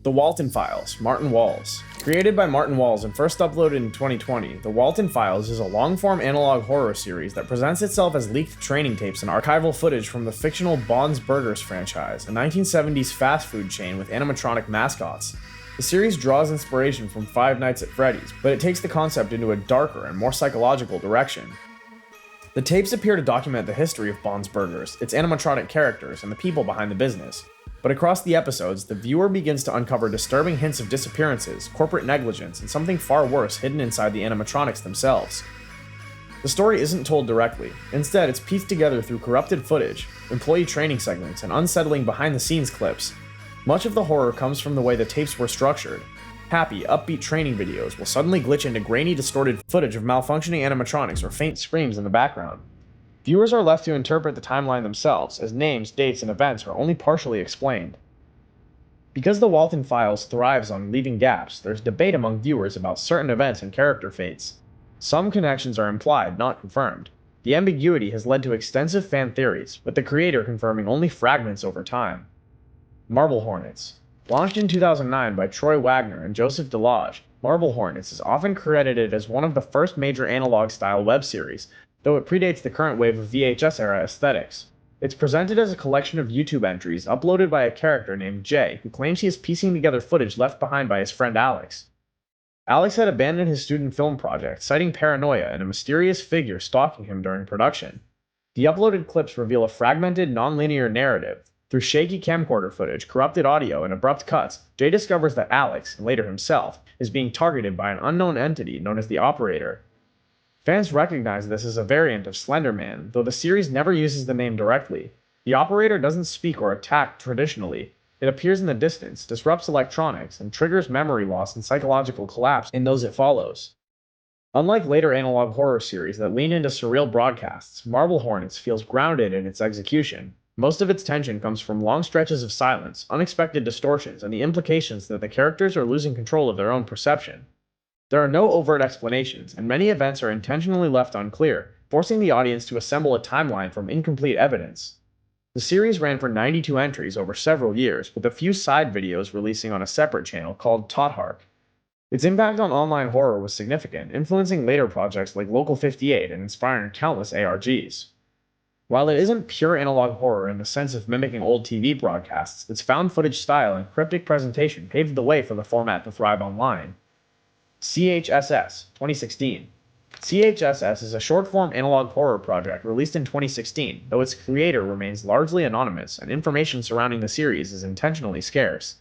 The Walten Files, Martin Walls. Created by Martin Walls and first uploaded in 2020, The Walten Files is a long-form analog horror series that presents itself as leaked training tapes and archival footage from the fictional Bob's Burgers franchise, a 1970s fast food chain with animatronic mascots. The series draws inspiration from Five Nights at Freddy's, but it takes the concept into a darker and more psychological direction. The tapes appear to document the history of Bob's Burgers, its animatronic characters, and the people behind the business. But across the episodes, the viewer begins to uncover disturbing hints of disappearances, corporate negligence, and something far worse hidden inside the animatronics themselves. The story isn't told directly. Instead, it's pieced together through corrupted footage, employee training segments, and unsettling behind-the-scenes clips. Much of the horror comes from the way the tapes were structured. Happy, upbeat training videos will suddenly glitch into grainy, distorted footage of malfunctioning animatronics or faint screams in the background. Viewers are left to interpret the timeline themselves, as names, dates, and events are only partially explained. Because the Walten Files thrives on leaving gaps, there's debate among viewers about certain events and character fates. Some connections are implied, not confirmed. The ambiguity has led to extensive fan theories, with the creator confirming only fragments over time. Marble Hornets. Launched in 2009 by Troy Wagner and Joseph Delage, Marble Hornets is often credited as one of the first major analog-style web series, though it predates the current wave of VHS-era aesthetics. It's presented as a collection of YouTube entries uploaded by a character named Jay, who claims he is piecing together footage left behind by his friend Alex. Alex had abandoned his student film project, citing paranoia and a mysterious figure stalking him during production. The uploaded clips reveal a fragmented, non-linear narrative. Through shaky camcorder footage, corrupted audio, and abrupt cuts, Jay discovers that Alex, and later himself, is being targeted by an unknown entity known as the Operator. Fans recognize this as a variant of Slender Man, though the series never uses the name directly. The Operator doesn't speak or attack traditionally. It appears in the distance, disrupts electronics, and triggers memory loss and psychological collapse in those it follows. Unlike later analog horror series that lean into surreal broadcasts, Marble Hornets feels grounded in its execution. Most of its tension comes from long stretches of silence, unexpected distortions, and the implications that the characters are losing control of their own perception. There are no overt explanations, and many events are intentionally left unclear, forcing the audience to assemble a timeline from incomplete evidence. The series ran for 92 entries over several years, with a few side videos releasing on a separate channel called Tothark. Its impact on online horror was significant, influencing later projects like Local 58 and inspiring countless ARGs. While it isn't pure analog horror in the sense of mimicking old TV broadcasts, its found footage style and cryptic presentation paved the way for the format to thrive online. CHSS, 2016. CHSS is a short-form analog horror project released in 2016, though its creator remains largely anonymous and information surrounding the series is intentionally scarce.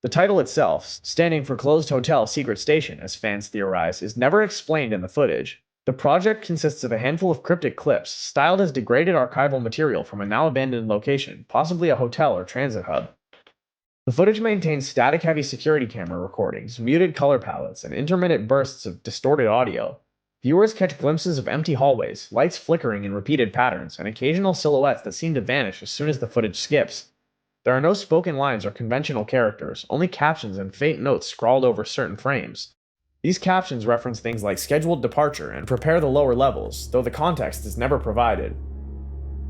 The title itself, standing for Closed Hotel Secret Station as fans theorize, is never explained in the footage. The project consists of a handful of cryptic clips, styled as degraded archival material from a now-abandoned location, possibly a hotel or transit hub. The footage maintains static-heavy security camera recordings, muted color palettes, and intermittent bursts of distorted audio. Viewers catch glimpses of empty hallways, lights flickering in repeated patterns, and occasional silhouettes that seem to vanish as soon as the footage skips. There are no spoken lines or conventional characters, only captions and faint notes scrawled over certain frames. These captions reference things like scheduled departure and prepare the lower levels, though the context is never provided.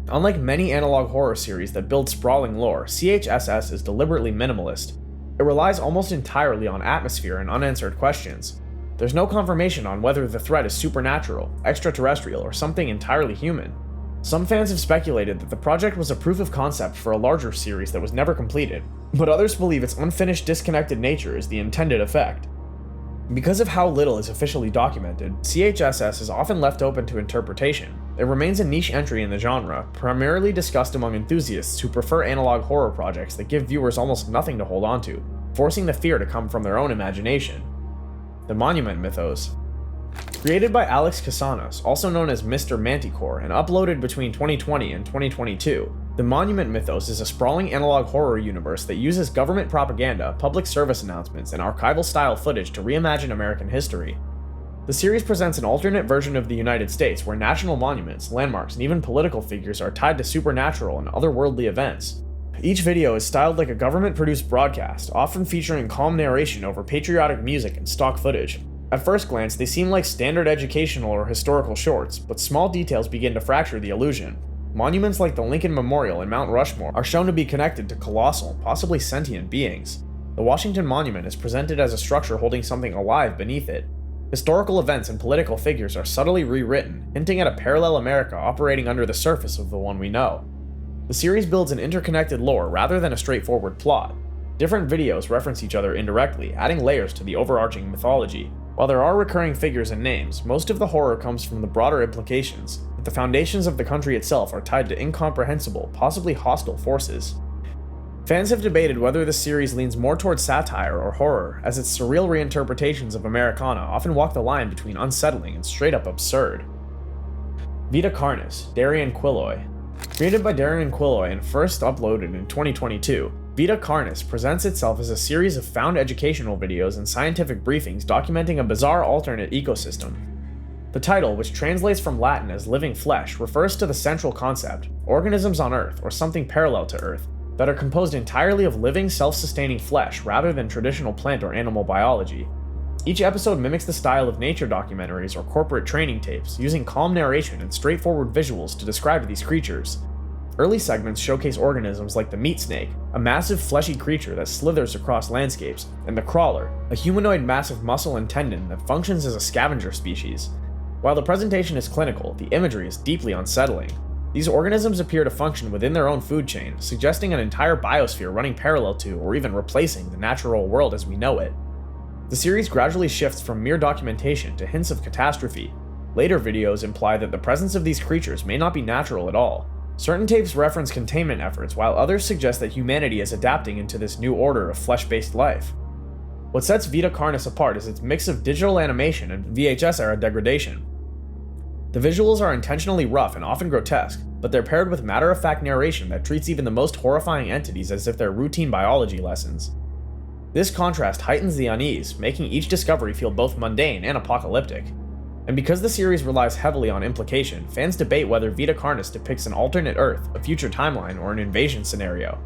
Unlike many analog horror series that build sprawling lore, CHSS is deliberately minimalist. It relies almost entirely on atmosphere and unanswered questions. There's no confirmation on whether the threat is supernatural, extraterrestrial, or something entirely human. Some fans have speculated that the project was a proof of concept for a larger series that was never completed, but others believe its unfinished, disconnected nature is the intended effect. Because of how little is officially documented, CHSS is often left open to interpretation. It remains a niche entry in the genre, primarily discussed among enthusiasts who prefer analog horror projects that give viewers almost nothing to hold onto, forcing the fear to come from their own imagination. The Monument Mythos. Created by Alex Casanos, also known as Mr. Manticore, and uploaded between 2020 and 2022, the Monument Mythos is a sprawling analog horror universe that uses government propaganda, public service announcements, and archival-style footage to reimagine American history. The series presents an alternate version of the United States where national monuments, landmarks, and even political figures are tied to supernatural and otherworldly events. Each video is styled like a government-produced broadcast, often featuring calm narration over patriotic music and stock footage. At first glance, they seem like standard educational or historical shorts, but small details begin to fracture the illusion. Monuments like the Lincoln Memorial and Mount Rushmore are shown to be connected to colossal, possibly sentient beings. The Washington Monument is presented as a structure holding something alive beneath it. Historical events and political figures are subtly rewritten, hinting at a parallel America operating under the surface of the one we know. The series builds an interconnected lore rather than a straightforward plot. Different videos reference each other indirectly, adding layers to the overarching mythology. While there are recurring figures and names, most of the horror comes from the broader implications that the foundations of the country itself are tied to incomprehensible, possibly hostile forces. Fans have debated whether the series leans more towards satire or horror, as its surreal reinterpretations of Americana often walk the line between unsettling and straight-up absurd. Vita Carnis, Darian Quilloy. Created by Darian Quilloy and first uploaded in 2022, Vita Carnis presents itself as a series of found educational videos and scientific briefings documenting a bizarre alternate ecosystem. The title, which translates from Latin as living flesh, refers to the central concept, organisms on Earth, or something parallel to Earth, that are composed entirely of living, self-sustaining flesh rather than traditional plant or animal biology. Each episode mimics the style of nature documentaries or corporate training tapes, using calm narration and straightforward visuals to describe these creatures. Early segments showcase organisms like the meat snake, a massive fleshy creature that slithers across landscapes, and the crawler, a humanoid mass of muscle and tendon that functions as a scavenger species. While the presentation is clinical, the imagery is deeply unsettling. These organisms appear to function within their own food chain, suggesting an entire biosphere running parallel to or even replacing the natural world as we know it. The series gradually shifts from mere documentation to hints of catastrophe. Later videos imply that the presence of these creatures may not be natural at all. Certain tapes reference containment efforts, while others suggest that humanity is adapting into this new order of flesh-based life. What sets Vita Carnis apart is its mix of digital animation and VHS-era degradation. The visuals are intentionally rough and often grotesque, but they're paired with matter-of-fact narration that treats even the most horrifying entities as if they're routine biology lessons. This contrast heightens the unease, making each discovery feel both mundane and apocalyptic. And because the series relies heavily on implication, fans debate whether Vita Carnis depicts an alternate Earth, a future timeline, or an invasion scenario.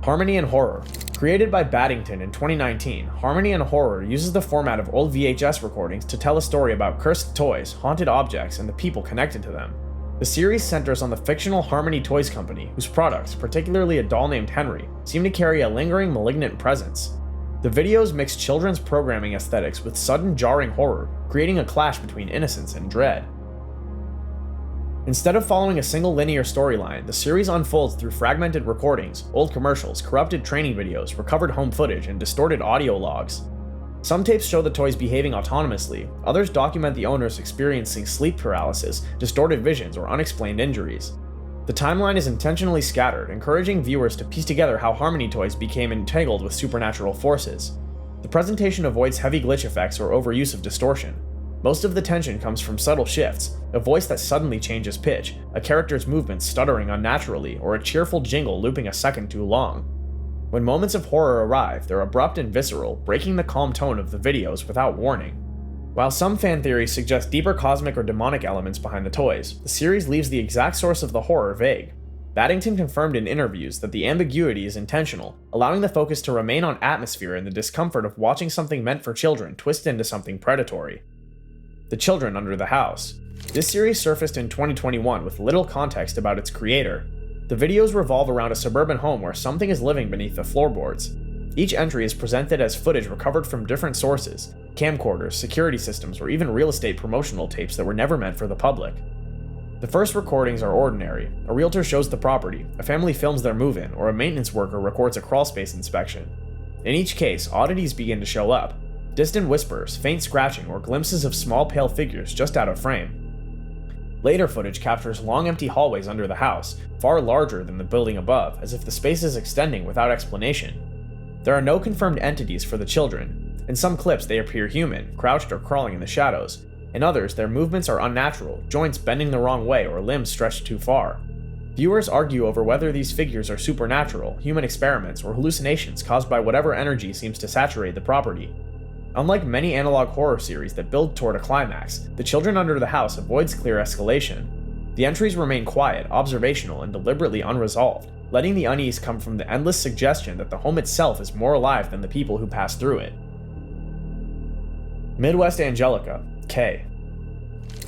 Harmony and Horror. Created by Baddington in 2019, Harmony and Horror uses the format of old VHS recordings to tell a story about cursed toys, haunted objects, and the people connected to them. The series centers on the fictional Harmony Toys Company, whose products, particularly a doll named Henry, seem to carry a lingering malignant presence. The videos mix children's programming aesthetics with sudden jarring horror, creating a clash between innocence and dread. Instead of following a single linear storyline, the series unfolds through fragmented recordings, old commercials, corrupted training videos, recovered home footage, and distorted audio logs. Some tapes show the toys behaving autonomously, others document the owners experiencing sleep paralysis, distorted visions, or unexplained injuries. The timeline is intentionally scattered, encouraging viewers to piece together how Harmony toys became entangled with supernatural forces. The presentation avoids heavy glitch effects or overuse of distortion. Most of the tension comes from subtle shifts, a voice that suddenly changes pitch, a character's movements stuttering unnaturally, or a cheerful jingle looping a second too long. When moments of horror arrive, they're abrupt and visceral, breaking the calm tone of the videos without warning. While some fan theories suggest deeper cosmic or demonic elements behind the toys, the series leaves the exact source of the horror vague. Baddington confirmed in interviews that the ambiguity is intentional, allowing the focus to remain on atmosphere and the discomfort of watching something meant for children twist into something predatory. The Children Under the House. This series surfaced in 2021 with little context about its creator. The videos revolve around a suburban home where something is living beneath the floorboards. Each entry is presented as footage recovered from different sources, camcorders, security systems, or even real estate promotional tapes that were never meant for the public. The first recordings are ordinary. A realtor shows the property, a family films their move-in, or a maintenance worker records a crawlspace inspection. In each case, oddities begin to show up. Distant whispers, faint scratching, or glimpses of small pale figures just out of frame. Later footage captures long empty hallways under the house, far larger than the building above, as if the space is extending without explanation. There are no confirmed entities for the children. In some clips they appear human, crouched or crawling in the shadows. In others, their movements are unnatural, joints bending the wrong way or limbs stretched too far. Viewers argue over whether these figures are supernatural, human experiments, or hallucinations caused by whatever energy seems to saturate the property. Unlike many analog horror series that build toward a climax, The Children Under the House avoids clear escalation. The entries remain quiet, observational, and deliberately unresolved, letting the unease come from the endless suggestion that the home itself is more alive than the people who pass through it. Midwest Angelica, K.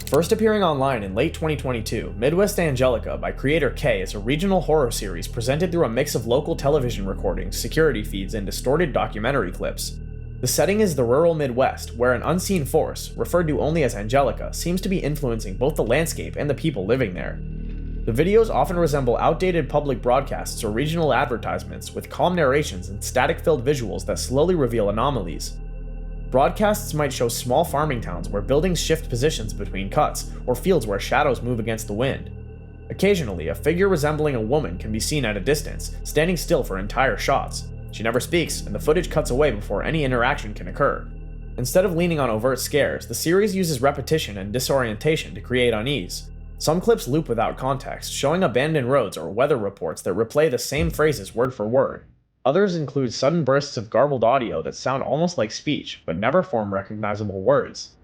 First appearing online in late 2022, Midwest Angelica by creator K is a regional horror series presented through a mix of local television recordings, security feeds, and distorted documentary clips. The setting is the rural Midwest, where an unseen force, referred to only as Angelica, seems to be influencing both the landscape and the people living there. The videos often resemble outdated public broadcasts or regional advertisements with calm narrations and static-filled visuals that slowly reveal anomalies. Broadcasts might show small farming towns where buildings shift positions between cuts, or fields where shadows move against the wind. Occasionally, a figure resembling a woman can be seen at a distance, standing still for entire shots. She never speaks, and the footage cuts away before any interaction can occur. Instead of leaning on overt scares, the series uses repetition and disorientation to create unease. Some clips loop without context, showing abandoned roads or weather reports that replay the same phrases word for word. Others include sudden bursts of garbled audio that sound almost like speech, but never form recognizable words.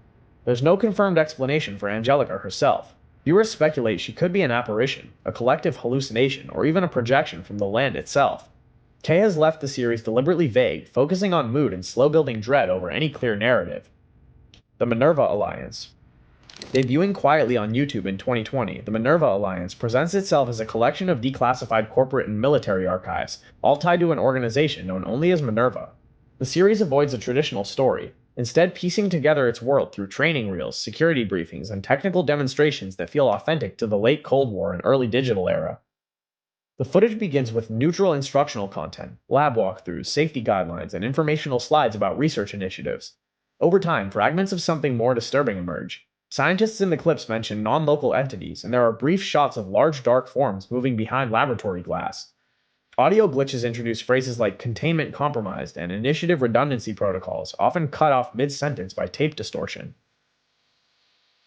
There's no confirmed explanation for Angelica herself. Viewers speculate she could be an apparition, a collective hallucination, or even a projection from the land itself. Kay has left the series deliberately vague, focusing on mood and slow-building dread over any clear narrative. The Manurva Alliance. Debuting quietly on YouTube in 2020, the Manurva Alliance presents itself as a collection of declassified corporate and military archives, all tied to an organization known only as Manurva. The series avoids a traditional story, instead piecing together its world through training reels, security briefings, and technical demonstrations that feel authentic to the late Cold War and early digital era. The footage begins with neutral instructional content, lab walkthroughs, safety guidelines, and informational slides about research initiatives. Over time, fragments of something more disturbing emerge. Scientists in the clips mention non-local entities, and there are brief shots of large dark forms moving behind laboratory glass. Audio glitches introduce phrases like containment compromised and initiative redundancy protocols, often cut off mid-sentence by tape distortion.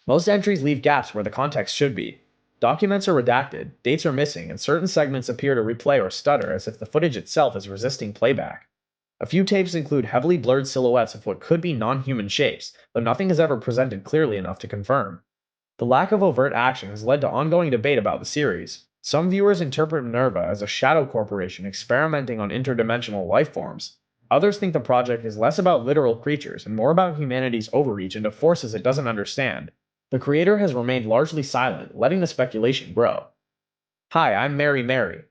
Most entries leave gaps where the context should be. Documents are redacted, dates are missing, and certain segments appear to replay or stutter as if the footage itself is resisting playback. A few tapes include heavily blurred silhouettes of what could be non-human shapes, though nothing is ever presented clearly enough to confirm. The lack of overt action has led to ongoing debate about the series. Some viewers interpret Manurva as a shadow corporation experimenting on interdimensional life forms. Others think the project is less about literal creatures and more about humanity's overreach into forces it doesn't understand. The creator has remained largely silent, letting the speculation grow. Hi, I'm Mary.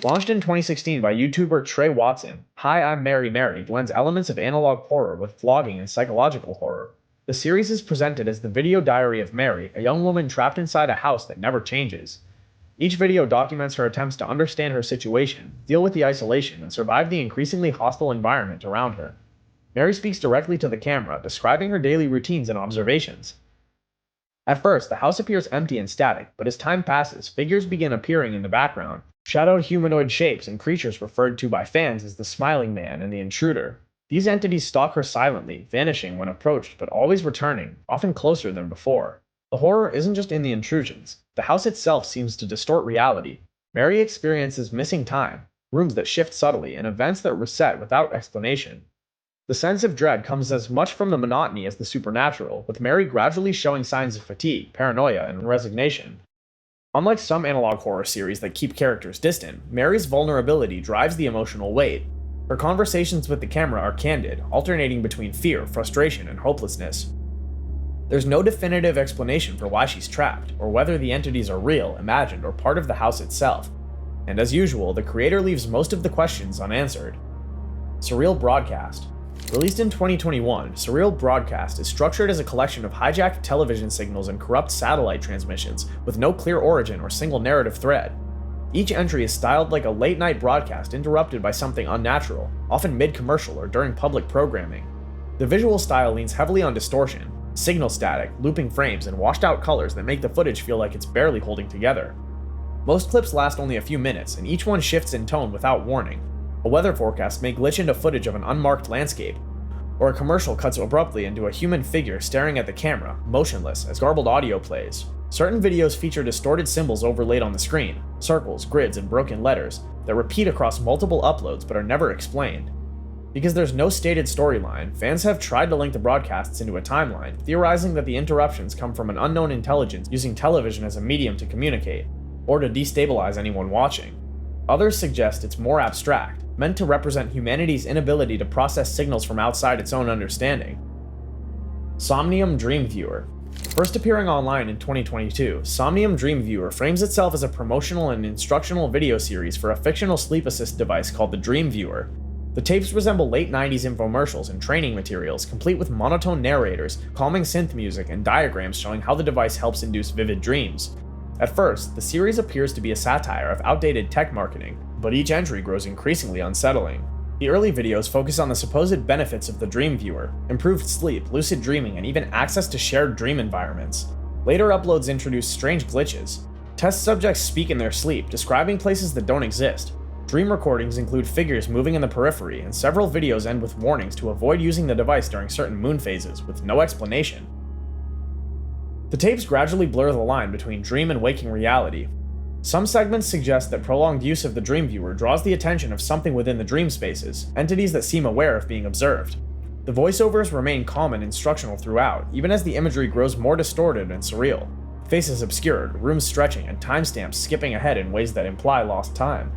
Launched in 2016 by YouTuber Trey Watson, Hi, I'm Mary blends elements of analog horror with vlogging and psychological horror. The series is presented as the video diary of Mary, a young woman trapped inside a house that never changes. Each video documents her attempts to understand her situation, deal with the isolation, and survive the increasingly hostile environment around her. Mary speaks directly to the camera, describing her daily routines and observations. At first, the house appears empty and static, but as time passes, figures begin appearing in the background. Shadowed humanoid shapes and creatures referred to by fans as the Smiling Man and the Intruder. These entities stalk her silently, vanishing when approached but always returning, often closer than before. The horror isn't just in the intrusions. The house itself seems to distort reality. Mary experiences missing time, rooms that shift subtly, and events that reset without explanation. The sense of dread comes as much from the monotony as the supernatural, with Mary gradually showing signs of fatigue, paranoia, and resignation. Unlike some analog horror series that keep characters distant, Mary's vulnerability drives the emotional weight. Her conversations with the camera are candid, alternating between fear, frustration, and hopelessness. There's no definitive explanation for why she's trapped, or whether the entities are real, imagined, or part of the house itself. And as usual, the creator leaves most of the questions unanswered. Surreal Broadcast. Released in 2021, Surreal Broadcast is structured as a collection of hijacked television signals and corrupt satellite transmissions, with no clear origin or single narrative thread. Each entry is styled like a late-night broadcast interrupted by something unnatural, often mid-commercial or during public programming. The visual style leans heavily on distortion, signal static, looping frames, and washed-out colors that make the footage feel like it's barely holding together. Most clips last only a few minutes, and each one shifts in tone without warning. A weather forecast may glitch into footage of an unmarked landscape, or a commercial cuts abruptly into a human figure staring at the camera, motionless, as garbled audio plays. Certain videos feature distorted symbols overlaid on the screen, circles, grids, and broken letters, that repeat across multiple uploads but are never explained. Because there's no stated storyline, fans have tried to link the broadcasts into a timeline, theorizing that the interruptions come from an unknown intelligence using television as a medium to communicate, or to destabilize anyone watching. Others suggest it's more abstract, meant to represent humanity's inability to process signals from outside its own understanding. Somnium Dream Viewer. First appearing online in 2022, Somnium Dream Viewer frames itself as a promotional and instructional video series for a fictional sleep assist device called the Dream Viewer. The tapes resemble late 90s infomercials and training materials, complete with monotone narrators, calming synth music, and diagrams showing how the device helps induce vivid dreams. At first, the series appears to be a satire of outdated tech marketing, but each entry grows increasingly unsettling. The early videos focus on the supposed benefits of the Dream Viewer, improved sleep, lucid dreaming, and even access to shared dream environments. Later uploads introduce strange glitches. Test subjects speak in their sleep, describing places that don't exist. Dream recordings include figures moving in the periphery, and several videos end with warnings to avoid using the device during certain moon phases, with no explanation. The tapes gradually blur the line between dream and waking reality. Some segments suggest that prolonged use of the Dream Viewer draws the attention of something within the dream spaces, entities that seem aware of being observed. The voiceovers remain calm and instructional throughout, even as the imagery grows more distorted and surreal. Faces obscured, rooms stretching, and timestamps skipping ahead in ways that imply lost time.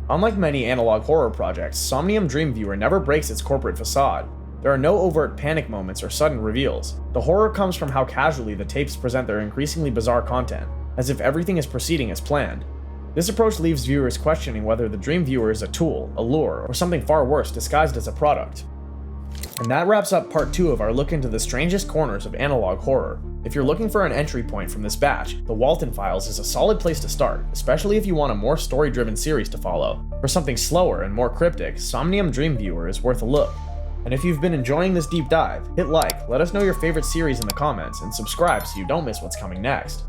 Unlike many analog horror projects, Somnium Dream Viewer never breaks its corporate facade. There are no overt panic moments or sudden reveals. The horror comes from how casually the tapes present their increasingly bizarre content, as if everything is proceeding as planned. This approach leaves viewers questioning whether the Dream Viewer is a tool, a lure, or something far worse disguised as a product. And that wraps up part 2 of our look into the strangest corners of analog horror. If you're looking for an entry point from this batch, the Walten Files is a solid place to start, especially if you want a more story-driven series to follow. For something slower and more cryptic, Somnium Dream Viewer is worth a look. And if you've been enjoying this deep dive, hit like, let us know your favorite series in the comments, and subscribe so you don't miss what's coming next.